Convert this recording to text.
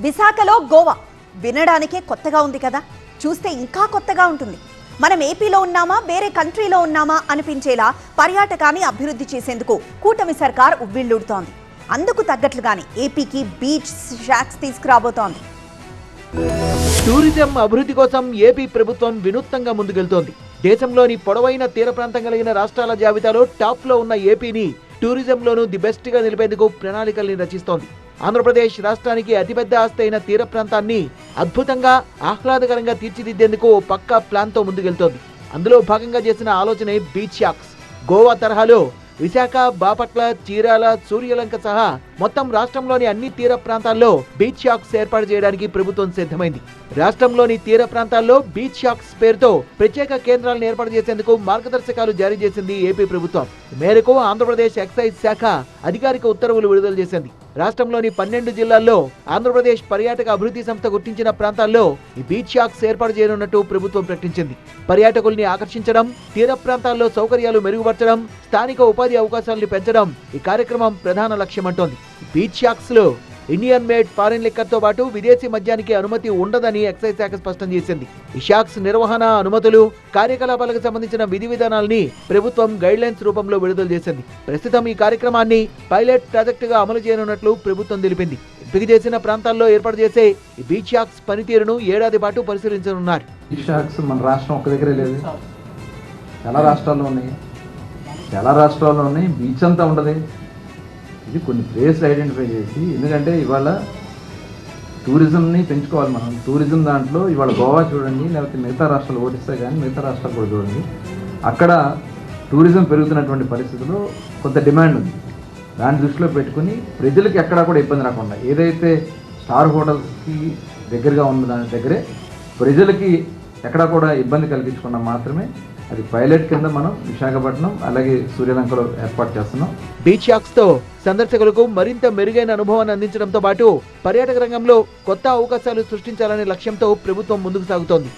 విశాఖలో గోవా వినడానికే కొత్తగా ఉంది కదా, చూస్తే ఇంకా కొత్తగా ఉంటుంది. మనం ఏపీలో ఉన్నామా వేరే కంట్రీలో ఉన్నామా అనిపించేలా పర్యాటకాన్ని అభివృద్ధి చేసేందుకు కూటమి సర్కార్ ఉవ్విళ్లూడుతోంది. అందుకు తగ్గట్లుగానే ఏపీకి బీచ్ షాక్స్ తీసుకురాబోతోంది. టూరిజం అభివృద్ధి కోసం ఏపీ ప్రభుత్వం వినూత్నంగా ముందుకెళ్తోంది. దేశంలోని పొడవైన తీర ప్రాంతం కలిగిన రాష్ట్రాల జాబితాలో టాప్ లో ఉన్న ఏపీని టూరిజంలోనూ ది బెస్ట్ గా నిలిపేందుకు ప్రణాళికల్ని రచిస్తోంది. ఆంధ్రప్రదేశ్ రాష్ట్రానికి అతిపెద్ద ఆస్తి అయిన తీర ప్రాంతాన్ని అద్భుతంగా ఆహ్లాదకరంగా తీర్చిదిద్దేందుకు ఓ పక్కా ప్లాన్ తో ముందుకెళ్తోంది. అందులో భాగంగా చేసిన ఆలోచనే బీచ్ షాక్స్. గోవా తరహాలో విశాఖ, బాపట్ల, చీరాల, సూర్యలంక సహా మొత్తం రాష్ట్రంలోని అన్ని తీర ప్రాంతాల్లో బీచ్ షాక్స్ ఏర్పాటు చేయడానికి ప్రభుత్వం సిద్ధమైంది. రాష్ట్రంలోని తీర ప్రాంతాల్లో బీచ్ షాక్స్ పేరుతో ప్రత్యేక కేంద్రాలను ఏర్పాటు చేసేందుకు మార్గదర్శకాలు జారీ చేసింది ఏపీ ప్రభుత్వం. ఈ మేరకు ఆంధ్రప్రదేశ్ ఎక్సైజ్ శాఖ అధికారిక ఉత్తర్వులు విడుదల చేసింది. రాష్ట్రంలోని 12 జిల్లాల్లో ఆంధ్రప్రదేశ్ పర్యాటక అభివృద్ధి సంస్థ గుర్తించిన ప్రాంతాల్లో ఈ బీచ్ షాక్స్ ఏర్పాటు చేయనున్నట్టు ప్రభుత్వం ప్రకటించింది. పర్యాటకుల్ని ఆకర్షించడం, తీర ప్రాంతాల్లో సౌకర్యాలు మెరుగుపరచడం, స్థానిక ఉపాధి అవకాశాలను పెంచడం ఈ కార్యక్రమం ప్రధాన లక్ష్యమంటోంది. బీచ్ షాక్స్ లో ఇండియన్ మేడ్ ఫారిన్ లిక్కర్ తో పాటు విదేశీ మద్యానికి అనుమతి ఉండదని ఎక్సైజ్ శాఖ స్పష్టం చేసింది. ఈ షాక్స్ నిర్వహణ, అనుమతులు, కార్యకలాపాలకు సంబంధించిన విధి విధానాల్ని ప్రభుత్వం గైడ్ లైన్స్ రూపంలో విడుదల చేసింది. ప్రస్తుతం ఈ కార్యక్రమాన్ని పైలట్ ప్రాజెక్టుగా అమలు చేయనున్నట్లు ప్రభుత్వం తెలిపింది. ఎంపిక చేసిన ప్రాంతాల్లో ఏర్పాటు చేసే ఈ బీచ్ షాక్స్ పనితీరును ఏడాది పాటు పరిశీలించనున్నారు. ఈ షాక్స్ మన రాష్ట్రం ఒక్క దగ్గరే లేదు, చాలా రాష్ట్రాల్లో ఉన్నాయి. చాలా రాష్ట్రాల్లో ఉన్నాయి. బీచ్ అంతా ఉండదు. ఇది కొన్ని ప్లేస్లు ఐడెంటిఫై చేసి, ఎందుకంటే ఇవాళ టూరిజంని పెంచుకోవాలి మనం. టూరిజం దాంట్లో ఇవాళ గోవా చూడండి, లేకపోతే మిగతా రాష్ట్రాలు ఓడిస్తే కానీ మిగతా రాష్ట్రాలు కూడా చూడండి, అక్కడ టూరిజం పెరుగుతున్నటువంటి పరిస్థితుల్లో కొంత డిమాండ్ ఉంది. దాన్ని దృష్టిలో పెట్టుకుని ప్రజలకి ఎక్కడా కూడా ఇబ్బంది రాకుండా, ఏదైతే స్టార్ హోటల్స్కి దగ్గరగా ఉన్న దాని దగ్గరే ప్రజలకి ఎక్కడా కూడా ఇబ్బంది కలిగించకుండా మాత్రమే అది పైలట్ కింద మనం విశాఖపట్నం అలాగే సూర్యలంకలో ఏర్పాటు చేస్తున్నాం. బీచ్ షాక్స్ తో సందర్శకులకు మరింత మెరుగైన అనుభవాన్ని అందించడంతో పాటు పర్యాటక రంగంలో కొత్త అవకాశాలు సృష్టించాలనే లక్ష్యంతో ప్రభుత్వం ముందుకు సాగుతోంది.